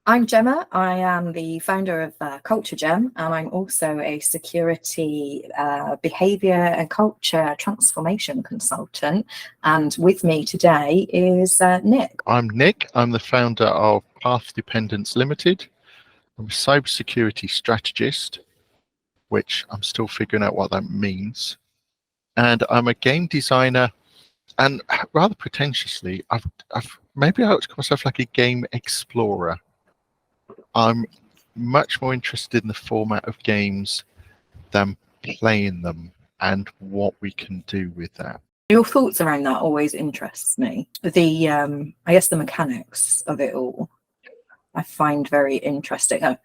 I'm Gemma. I am the founder of Culture Gem, and I'm also a security behaviour and culture transformation consultant. And with me today is Nick. I'm Nick. I'm the founder of Path Dependence Limited. I'm a cybersecurity strategist, which I'm still figuring out what that means. And I'm a game designer, and rather pretentiously, maybe I ought to call myself like a game explorer. I'm much more interested in the format of games than playing them and what we can do with that. Your thoughts around that always interests me. I guess the mechanics of it all, I find very interesting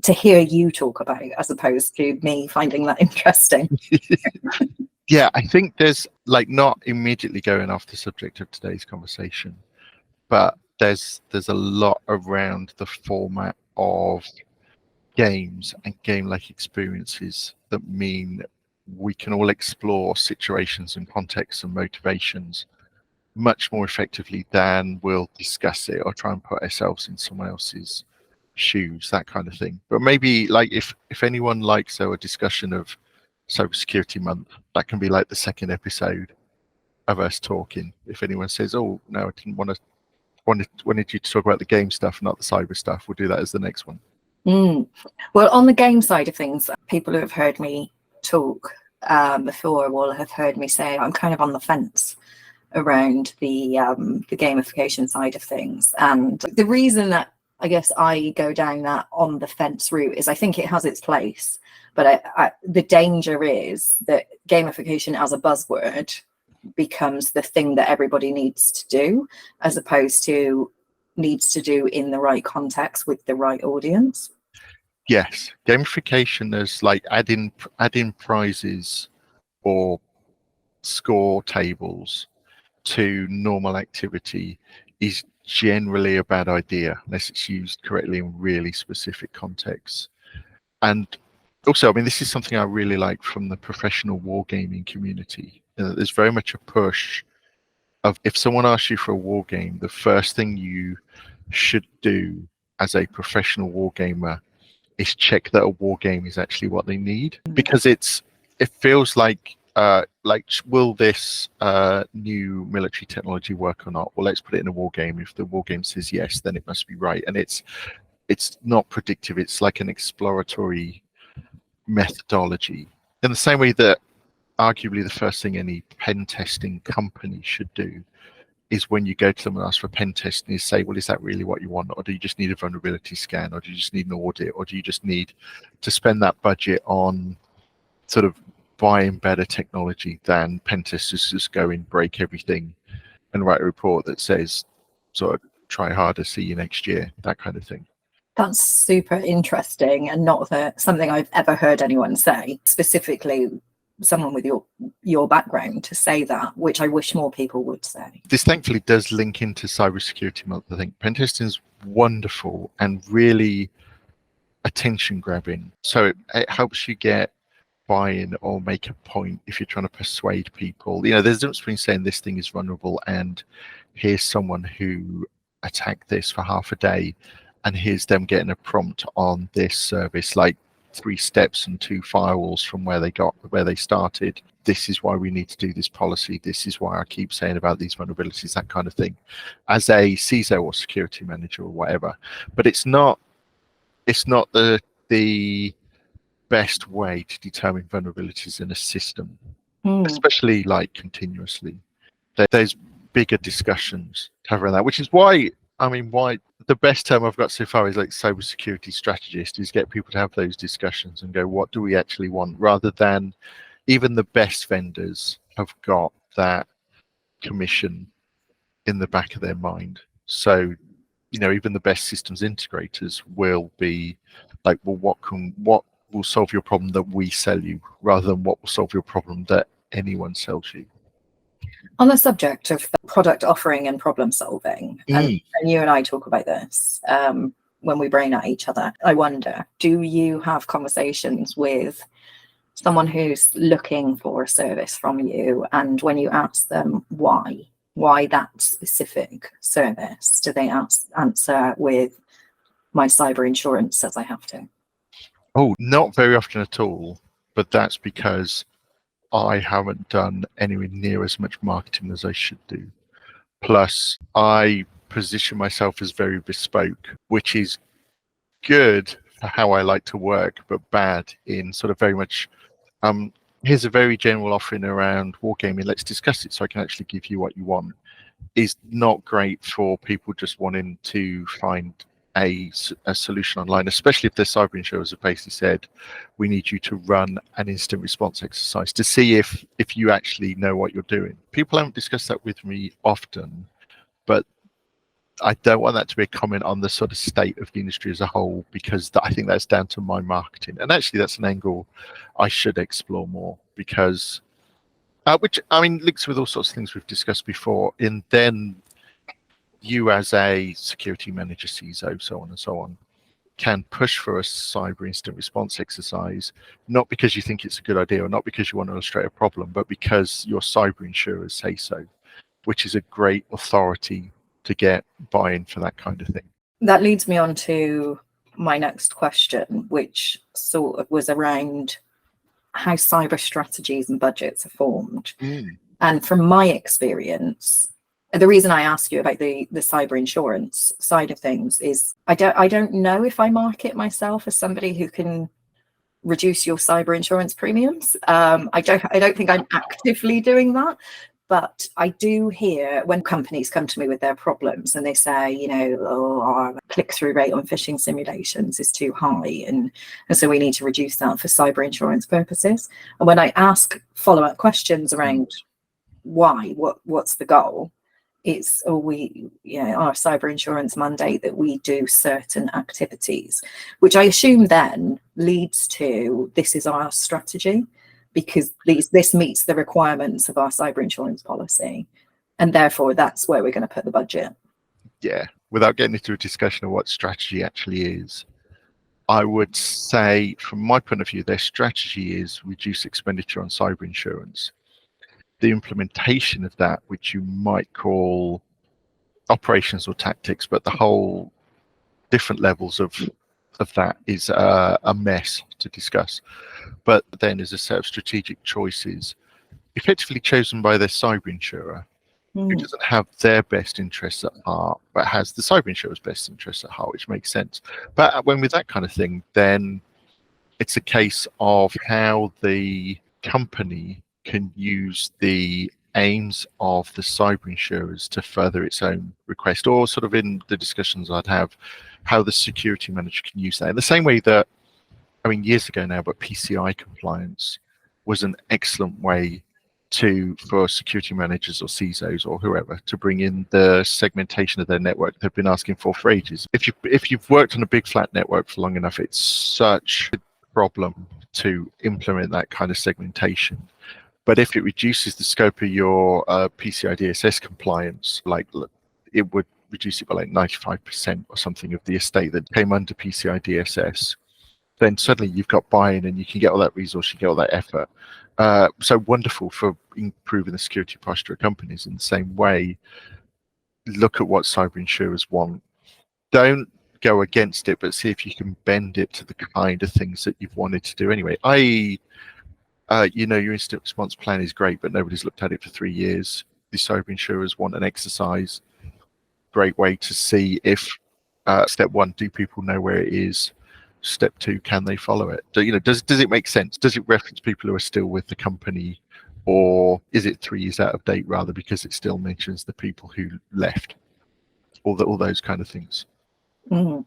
to hear you talk about, as opposed to me finding that interesting. Yeah, I think there's not immediately going off the subject of today's conversation, but there's a lot around the format of games and game-like experiences that mean we can all explore situations and contexts and motivations much more effectively than we'll discuss it or try and put ourselves in someone else's shoes, that kind of thing. But maybe if anyone likes our discussion of Cybersecurity Month, that can be like the second episode of us talking. If anyone says, "Oh no, I didn't wanted you to talk about the game stuff, not the cyber stuff," we'll do that as the next one. Well, on the game side of things, people who have heard me talk before will have heard me say I'm kind of on the fence around the gamification side of things. And the reason that I guess I go down that on the fence route is I think it has its place, but the danger is that gamification as a buzzword becomes the thing that everybody needs to do, as opposed to needs to do in the right context with the right audience. Yes, gamification is like adding prizes or score tables to normal activity is generally a bad idea unless it's used correctly in really specific contexts. And also, I mean, this is something I really like from the professional wargaming community. There's very much a push of, if someone asks you for a war game, the first thing you should do as a professional wargamer is check that a war game is actually what they need, because it feels like will this new military technology work or not? Well, let's put it in a war game. If the war game says yes, then it must be right. And it's not predictive. It's like an exploratory methodology, in the same way that arguably the first thing any pen testing company should do is, when you go to them and ask for pen testing, is say, well, is that really what you want? Or do you just need a vulnerability scan? Or do you just need an audit? Or do you just need to spend that budget on sort of buying better technology than pen testers just go and break everything and write a report that says, sort of, try harder, see you next year, that kind of thing? That's super interesting, and not something I've ever heard anyone say, specifically someone with your background, to say that, which I wish more people would say. This thankfully does link into Cybersecurity Month. I think pen testing is wonderful and really attention grabbing. So it helps you get buy-in or make a point if you're trying to persuade people. There's a difference between saying this thing is vulnerable and here's someone who attacked this for half a day, and here's them getting a prompt on this service, like 3 steps and 2 firewalls from where they started. This is why we need to do this policy. This is why I keep saying about these vulnerabilities, that kind of thing, as a CISO or security manager or whatever. But it's not the best way to determine vulnerabilities in a system, especially continuously. There's bigger discussions to have around that, which is why the best term I've got so far is cybersecurity strategist, is get people to have those discussions and go, what do we actually want, rather than even the best vendors have got that commission in the back of their mind. So, even the best systems integrators will be like, well, what will solve your problem that we sell you, rather than what will solve your problem that anyone sells you. On the subject of product offering and problem solving, and you and I talk about this when we brain at each other, I wonder, do you have conversations with someone who's looking for a service from you, and when you ask them why that specific service, do they answer with, my cyber insurance says I have to? Oh, not very often at all, but that's because I haven't done anywhere near as much marketing as I should do. Plus, I position myself as very bespoke, which is good for how I like to work, but bad in sort of very much, here's a very general offering around wargaming, let's discuss it so I can actually give you what you want, is not great for people just wanting to find a solution online, especially if their cyber insurers have basically said, we need you to run an instant response exercise to see if you actually know what you're doing. People haven't discussed that with me often, but I don't want that to be a comment on the sort of state of the industry as a whole, because I think that's down to my marketing. And actually, that's an angle I should explore more, because, which, I mean, links with all sorts of things we've discussed before. And then you as a security manager, CISO, so on and so on, can push for a cyber instant response exercise, not because you think it's a good idea or not because you want to illustrate a problem, but because your cyber insurers say so, which is a great authority to get buy-in for that kind of thing. That leads me on to my next question, which sort of was around how cyber strategies and budgets are formed. And from my experience, the reason I ask you about the cyber insurance side of things is I don't know if I market myself as somebody who can reduce your cyber insurance premiums. I don't think I'm actively doing that, but I do hear when companies come to me with their problems and they say, you know, oh, our click-through rate on phishing simulations is too high, and so we need to reduce that for cyber insurance purposes. And when I ask follow-up questions around why, what's the goal, it's our cyber insurance mandate that we do certain activities, which I assume then leads to this is our strategy, because this meets the requirements of our cyber insurance policy, and therefore that's where we're going to put the budget. Yeah, without getting into a discussion of what strategy actually is, I would say from my point of view, their strategy is reduce expenditure on cyber insurance. The implementation of that, which you might call operations or tactics, but the whole different levels of that is a mess to discuss. But then there's a set of strategic choices effectively chosen by their cyber insurer, who doesn't have their best interests at heart, but has the cyber insurer's best interests at heart, which makes sense. But when with that kind of thing, then it's a case of how the company can use the aims of the cyber insurers to further its own request, or sort of in the discussions I'd have, how the security manager can use that in the same way that, I mean, years ago now, but PCI compliance was an excellent way for security managers or CISOs or whoever to bring in the segmentation of their network they've been asking for ages. If you've worked on a big flat network for long enough, it's such a problem to implement that kind of segmentation. But if it reduces the scope of your PCI DSS compliance, like it would reduce it by like 95% or something of the estate that came under PCI DSS, then suddenly you've got buy-in and you can get all that resource, you get all that effort. So wonderful for improving the security posture of companies. In the same way, look at what cyber insurers want. Don't go against it, but see if you can bend it to the kind of things that you've wanted to do anyway. Your instant response plan is great, but nobody's looked at it for 3 years. The cyber insurers want an exercise. Great way to see if, step one, do people know where it is? Step two, can they follow it? Does it make sense? Does it reference people who are still with the company, or is it 3 years out of date rather because it still mentions the people who left? All those kind of things. Now,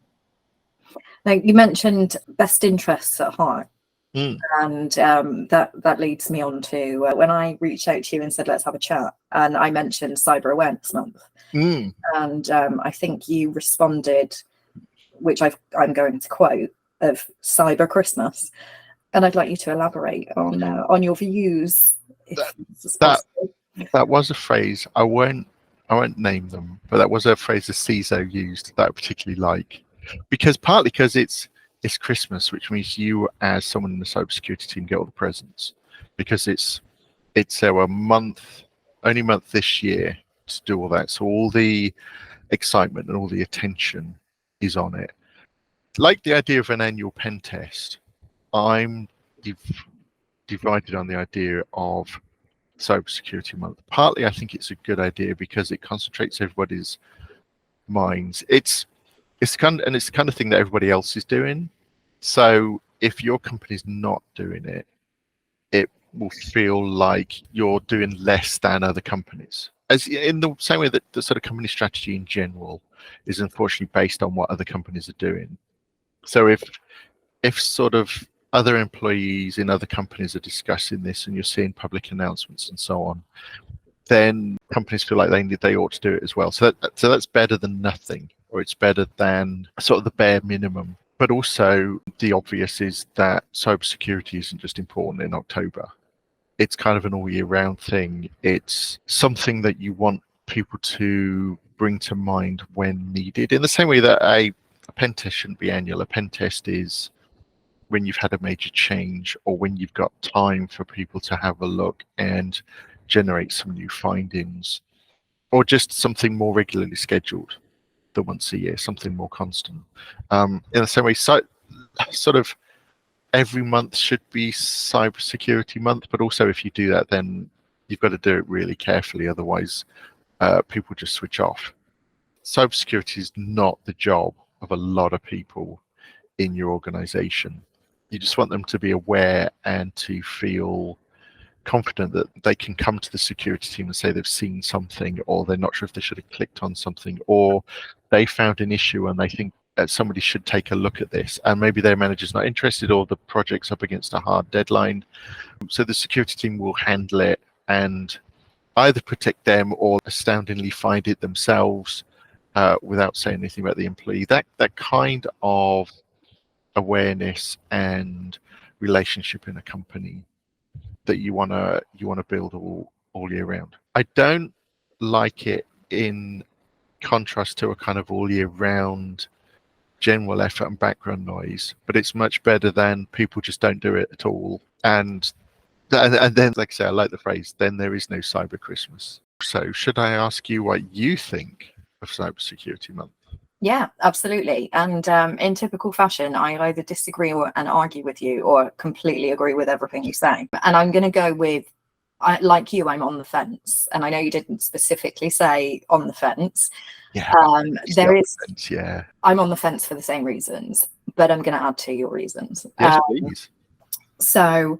you mentioned best interests at heart. And that leads me on to when I reached out to you and said, let's have a chat. And I mentioned CyberAwarenessMonth. And I think you responded, which I'm going to quote, of Cyber Christmas. And I'd like you to elaborate on your views. That was a phrase. I won't name them, but that was a phrase the CISO used that I particularly like, partly because it's Christmas, which means you as someone in the cybersecurity team get all the presents, because it's our only month this year to do all that. So all the excitement and all the attention is on it. like the idea of an annual pen test. I'm divided on the idea of Cybersecurity Month. Partly, I think it's a good idea because it concentrates everybody's minds. It's the kind of thing that everybody else is doing. So if your company's not doing it, it will feel like you're doing less than other companies. As in the same way that the sort of company strategy in general is unfortunately based on what other companies are doing. So if sort of other employees in other companies are discussing this and you're seeing public announcements and so on, then companies feel like they ought to do it as well. So that's better than nothing, or it's better than sort of the bare minimum. But also the obvious is that cybersecurity isn't just important in October. It's kind of an all year round thing. It's something that you want people to bring to mind when needed. In the same way that a pen test shouldn't be annual. A pen test is when you've had a major change, or when you've got time for people to have a look and generate some new findings, or just something more regularly scheduled than once a year, something more constant. In the same way, sort of every month should be Cybersecurity Month, but also if you do that, then you've got to do it really carefully, otherwise people just switch off. Cybersecurity is not the job of a lot of people in your organization. You just want them to be aware and to feel confident that they can come to the security team and say they've seen something, or they're not sure if they should have clicked on something, or they found an issue and they think that somebody should take a look at this, and maybe their manager's not interested, or the project's up against a hard deadline. So the security team will handle it and either protect them or astoundingly find it themselves without saying anything about the employee. That kind of awareness and relationship in a company that you want to build all year round. I don't like it in contrast to a kind of all year round general effort and background noise, but it's much better than people just don't do it at all. And then, like I say, I like the phrase, then there is no Cyber Christmas. So should I ask you what you think of Cybersecurity Month? Yeah, absolutely. And in typical fashion, I either disagree and argue with you, or completely agree with everything you say. And I'm going to go with, like you, I'm on the fence. And I know you didn't specifically say on the fence. Yeah, yeah. I'm on the fence for the same reasons, but I'm going to add to your reasons. Yes, please. So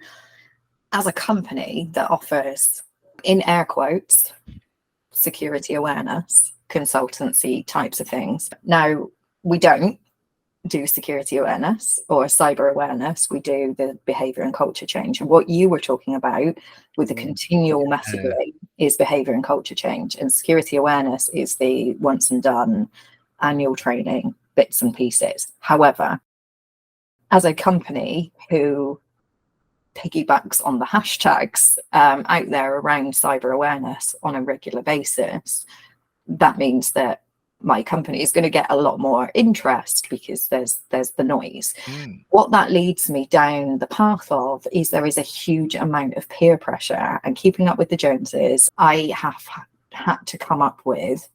as a company that offers, in air quotes, security awareness, consultancy types of things. Now, we don't do security awareness or cyber awareness. We do the behavior and culture change. And what you were talking about with the continual messaging is behavior and culture change. And security awareness is the once and done annual training, bits and pieces. However, as a company who piggybacks on the hashtags out there around cyber awareness on a regular basis, that means that my company is going to get a lot more interest because there's the noise. What that leads me down the path of is there is a huge amount of peer pressure, and keeping up with the Joneses, I have had to come up with,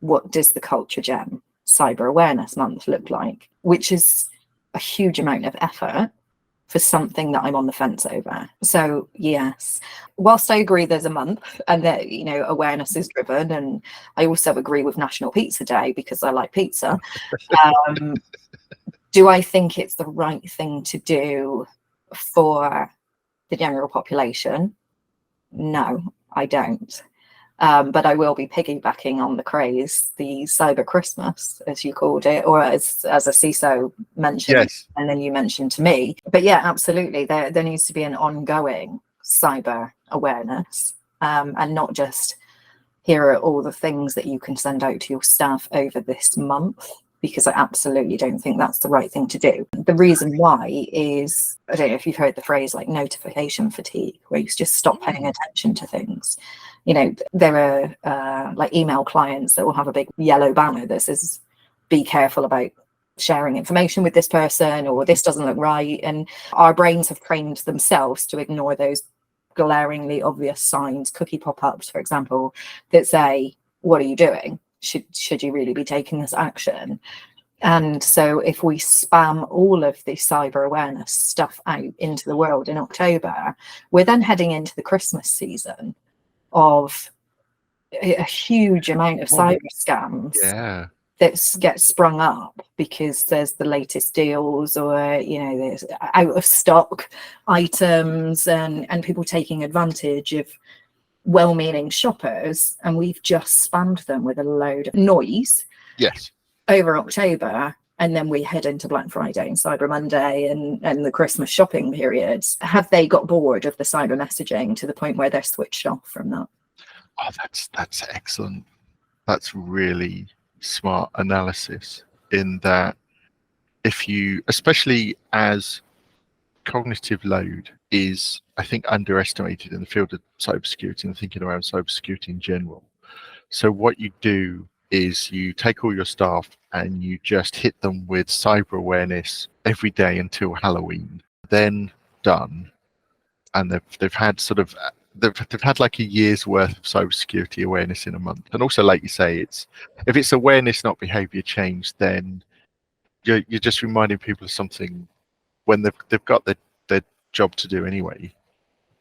what does the Culture Gem Cyber Awareness Month look like, which is a huge amount of effort for something that I'm on the fence over. So yes, whilst I agree there's a month and that, you know, awareness is driven, and I also agree with National Pizza Day because I like pizza, do I think it's the right thing to do for the general population? No, I don't. But I will be piggybacking on the craze, the Cyber Christmas, as you called it, or as a CISO mentioned, Yes. And then you mentioned to me. But yeah, absolutely, there needs to be an ongoing cyber awareness, and not just here are all the things that you can send out to your staff over this month, because I absolutely don't think that's the right thing to do. The reason why is, I don't know if you've heard the phrase like notification fatigue, where you just stop paying attention to things. You know, there are like email clients that will have a big yellow banner that says, be careful about sharing information with this person, or this doesn't look right. And our brains have trained themselves to ignore those glaringly obvious signs, cookie pop-ups, for example, that say, what are you doing? Should you really be taking this action? And so if we spam all of the cyber awareness stuff out into the world in October, we're then heading into the Christmas season of a huge amount of cyber scams that get sprung up because there's the latest deals, or there's out of stock items, and people taking advantage of well-meaning shoppers, and we've just spammed them with a load of noise over October. And then we head into Black Friday and Cyber Monday and the Christmas shopping periods. Have they got bored of the cyber messaging to the point where they're switched off from that? Oh, that's excellent. That's really smart analysis, in that if you, especially as cognitive load is, I think, underestimated in the field of cybersecurity and thinking around cybersecurity in general. So what you do is you take all your staff and you just hit them with cyber awareness every day until Halloween, then done. And they've had sort of they've had like a year's worth of cybersecurity awareness in a month. And also, like you say, if it's awareness, not behavior change, then you're just reminding people of something when they've got their job to do anyway.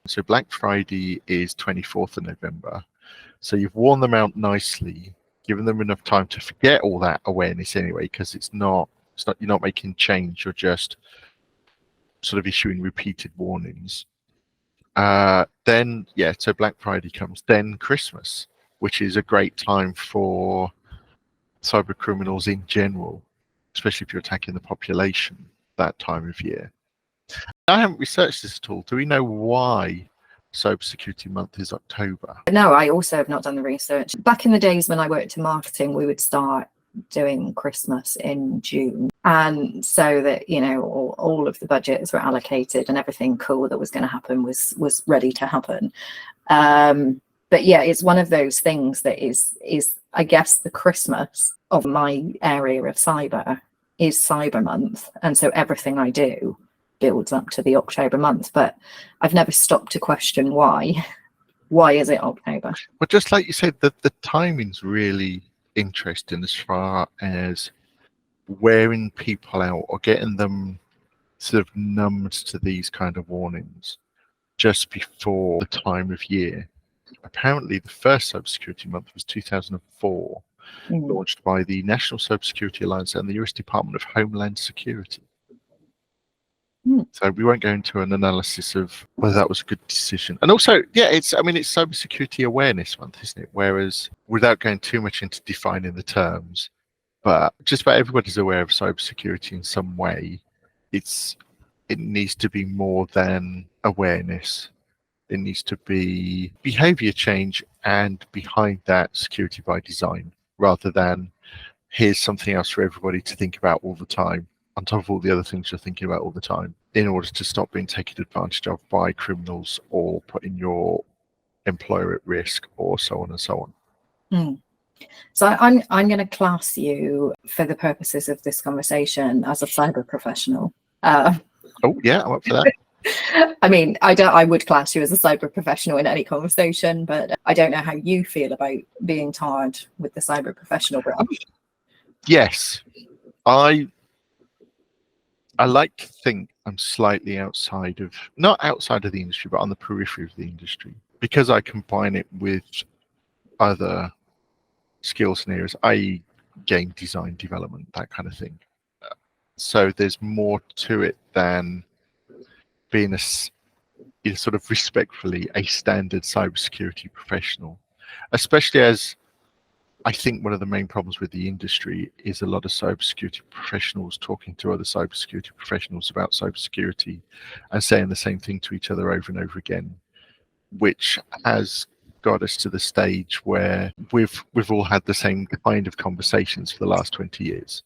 So Black Friday is 24th of November. So you've worn them out nicely, given them enough time to forget all that awareness anyway, because you're not making change, you're just sort of issuing repeated warnings. Then so Black Friday comes, then Christmas, which is a great time for cyber criminals in general, especially if you're attacking the population that time of year. I haven't researched this at all. Do we know why Cybersecurity Month is October? No, I also have not done the research. Back in the days when I worked in marketing, we would start doing Christmas in June, and so that all of the budgets were allocated and everything cool that was going to happen was ready to happen. But yeah, it's one of those things that is I guess the Christmas of my area of cyber is Cyber Month, and so everything I do builds up to the October month. But I've never stopped to question why. Why is it October? Well, just like you said, the timing's really interesting as far as wearing people out or getting them sort of numbed to these kind of warnings just before the time of year. Apparently, the first Cybersecurity Month was 2004, launched by the National Cybersecurity Alliance and the US Department of Homeland Security. So we won't go into an analysis of whether that was a good decision. And also, it's Cybersecurity Awareness Month, isn't it? Whereas, without going too much into defining the terms, but just about everybody's aware of cybersecurity in some way. It needs to be more than awareness. It needs to be behavior change, and behind that, security by design, rather than here's something else for everybody to think about all the time, on top of all the other things you're thinking about all the time, in order to stop being taken advantage of by criminals or putting your employer at risk, or so on and so on. So I'm going to class you, for the purposes of this conversation, as a cyber professional. Oh yeah, I'm up for that. I mean, I would class you as a cyber professional in any conversation, but I don't know how you feel about being tarred with the cyber professional brush. Yes, I like to think I'm slightly not outside of the industry, but on the periphery of the industry, because I combine it with other skills and areas, i.e. game design, development, that kind of thing. So there's more to it than being sort of respectfully a standard cybersecurity professional, especially as I think one of the main problems with the industry is a lot of cybersecurity professionals talking to other cybersecurity professionals about cybersecurity and saying the same thing to each other over and over again, which has got us to the stage where we've all had the same kind of conversations for the last 20 years.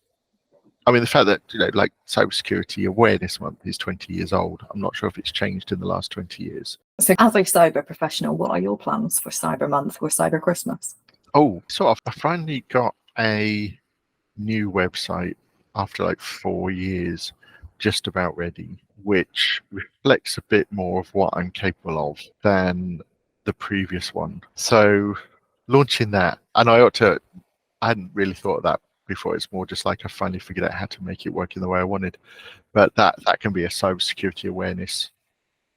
I mean, the fact that, like Cybersecurity Awareness Month is 20 years old, I'm not sure if it's changed in the last 20 years. So as a cyber professional, what are your plans for Cyber Month or Cyber Christmas? Oh, sort of. I finally got a new website after like 4 years, just about ready, which reflects a bit more of what I'm capable of than the previous one. So launching that, and I hadn't really thought of that before. It's more just like I finally figured out how to make it work in the way I wanted. But that can be a cybersecurity awareness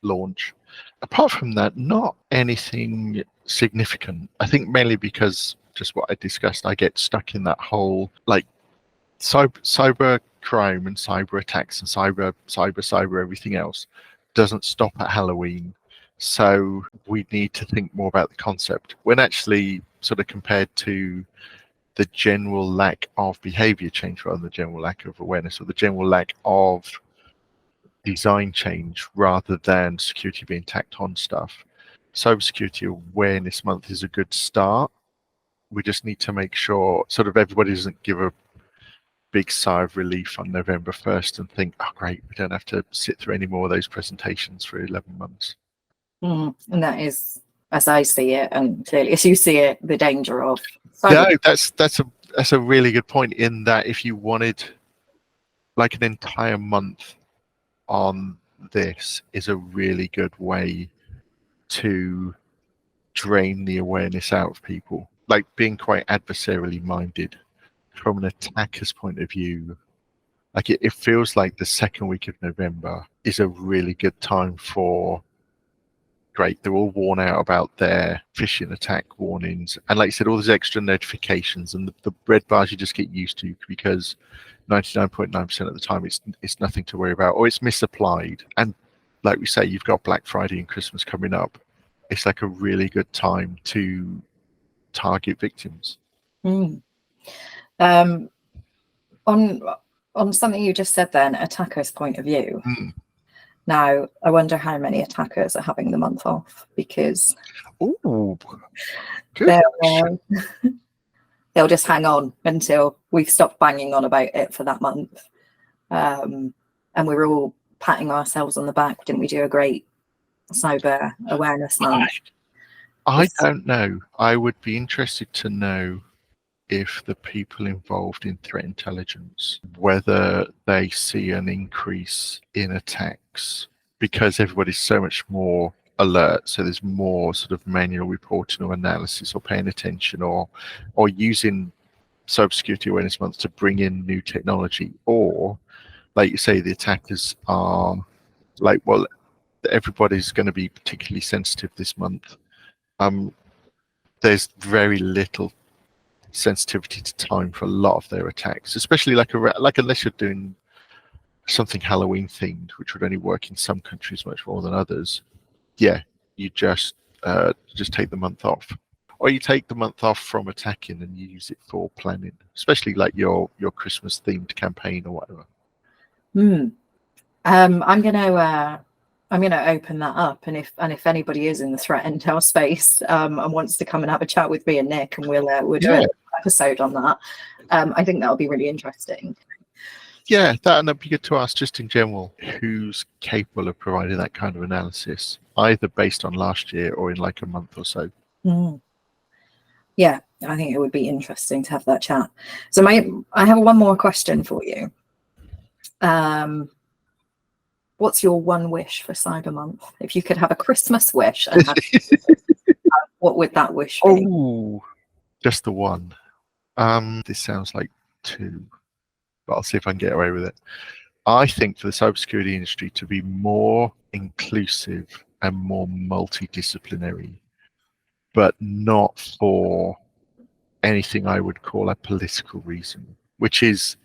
launch. Apart from that, not anything significant. I think mainly because just what I discussed, I get stuck in that whole like cyber crime and cyber attacks and cyber everything else doesn't stop at Halloween. So we need to think more about the concept when actually sort of compared to the general lack of behavior change rather than the general lack of awareness, or the general lack of design change rather than security being tacked on stuff. Cybersecurity Awareness Month is a good start. We just need to make sure sort of everybody doesn't give a big sigh of relief on November 1st and think, oh great, we don't have to sit through any more of those presentations for 11 months. And that is, as I see it, and clearly as you see it, the danger of No, that's a really good point, in that if you wanted like an entire month on this is a really good way to drain the awareness out of people, like being quite adversarially minded from an attacker's point of view. Like it feels like the second week of November is a really good time for, great, they're all worn out about their phishing attack warnings, and like you said, all these extra notifications and the red bars you just get used to because 99.9% of the time it's nothing to worry about, or it's misapplied. And like we say, you've got Black Friday and Christmas coming up. It's like a really good time to target victims. On something you just said then, attacker's point of view. Now, I wonder how many attackers are having the month off, because they'll just hang on until we've stopped banging on about it for that month. And we were all patting ourselves on the back. Didn't we do a great Cyber Awareness Month? I don't know. I would be interested to know if the people involved in threat intelligence, whether they see an increase in attacks because everybody's so much more alert, so there's more sort of manual reporting or analysis or paying attention or using Cybersecurity Awareness Month to bring in new technology, or like you say, the attackers are like, well, everybody's going to be particularly sensitive this month. There's very little sensitivity to time for a lot of their attacks, especially like unless you're doing something Halloween themed, which would only work in some countries much more than others. Yeah, you just take the month off, or you take the month off from attacking and you use it for planning, especially like your Christmas themed campaign or whatever. I'm gonna open that up, and if anybody is in the threat intel space and wants to come and have a chat with me and Nick, and we'll do an episode on that. I think that'll be really interesting. Yeah, that'd be good to ask just in general, who's capable of providing that kind of analysis, either based on last year or in like a month or so. Yeah, I think it would be interesting to have that chat. So I have one more question for you. What's your one wish for Cyber Month? If you could have a Christmas wish, and what would that wish be? Oh, just the one. This sounds like two, but I'll see if I can get away with it. I think for the cybersecurity industry to be more inclusive and more multidisciplinary, but not for anything I would call a political reason, which is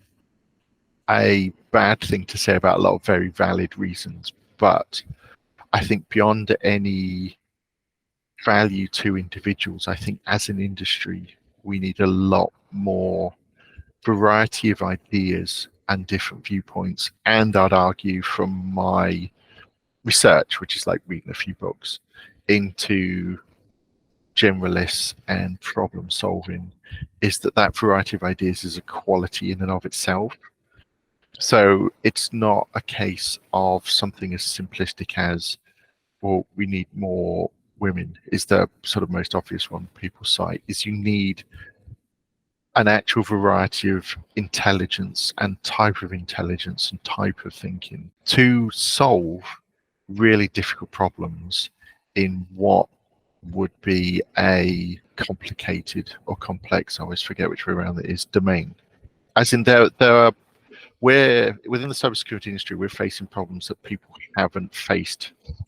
a bad thing to say about a lot of very valid reasons. But I think beyond any value to individuals, I think as an industry, we need a lot more variety of ideas and different viewpoints. And I'd argue from my research, which is like reading a few books, into generalists and problem solving, is that variety of ideas is a quality in and of itself. So it's not a case of something as simplistic as, well, we need more women, is the sort of most obvious one people cite. Is you need an actual variety of intelligence and type of intelligence and type of thinking to solve really difficult problems in what would be a complicated or complex, I always forget which way around it is, domain. as in there are, we're within the cybersecurity industry, we're facing problems that people haven't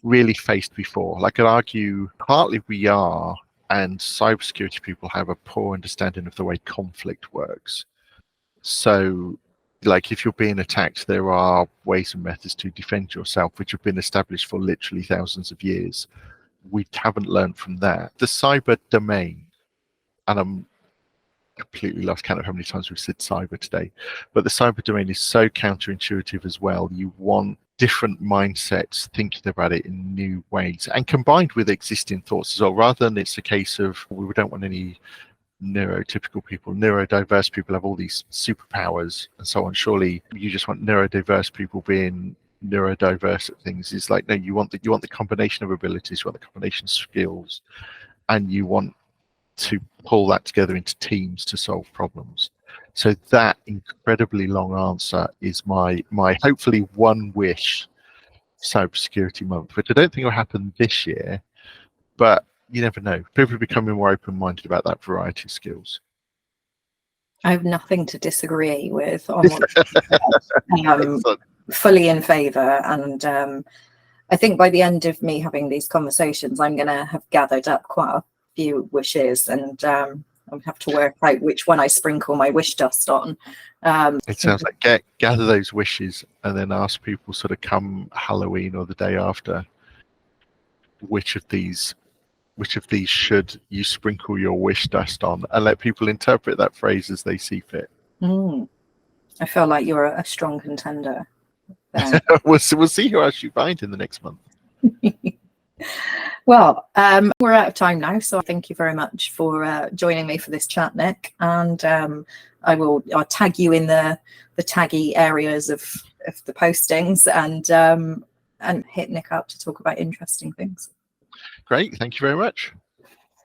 really faced before. Like, I'd argue partly we are, and cybersecurity people have a poor understanding of the way conflict works. So, like, if you're being attacked, there are ways and methods to defend yourself, which have been established for literally thousands of years. We haven't learned from that. The cyber domain, and I'm completely lost count of how many times we've said cyber today, but the cyber domain is so counterintuitive as well. You want different mindsets thinking about it in new ways, and combined with existing thoughts as well, rather than it's a case of we don't want any neurotypical people, neurodiverse people have all these superpowers and so on. Surely you just want neurodiverse people being neurodiverse at things. It's like, no, you want the combination of abilities, you want the combination of skills, and you want to pull that together into teams to solve problems. So that incredibly long answer is my hopefully one wish cybersecurity month, which I don't think will happen this year, but you never know. People are becoming more open-minded about that variety of skills. I have nothing to disagree with on what fully in favour, and I think by the end of me having these conversations, I'm going to have gathered up quite a few wishes, and I'll have to work out which one I sprinkle my wish dust on. It sounds like gather those wishes and then ask people sort of come Halloween or the day after, which of these should you sprinkle your wish dust on, and let people interpret that phrase as they see fit. I feel like you're a strong contender. We'll see who else you find in the next month. Well, we're out of time now, so thank you very much for joining me for this chat, Nick. And I'll tag you in the taggy areas of the postings, and hit Nick up to talk about interesting things. Great, thank you very much.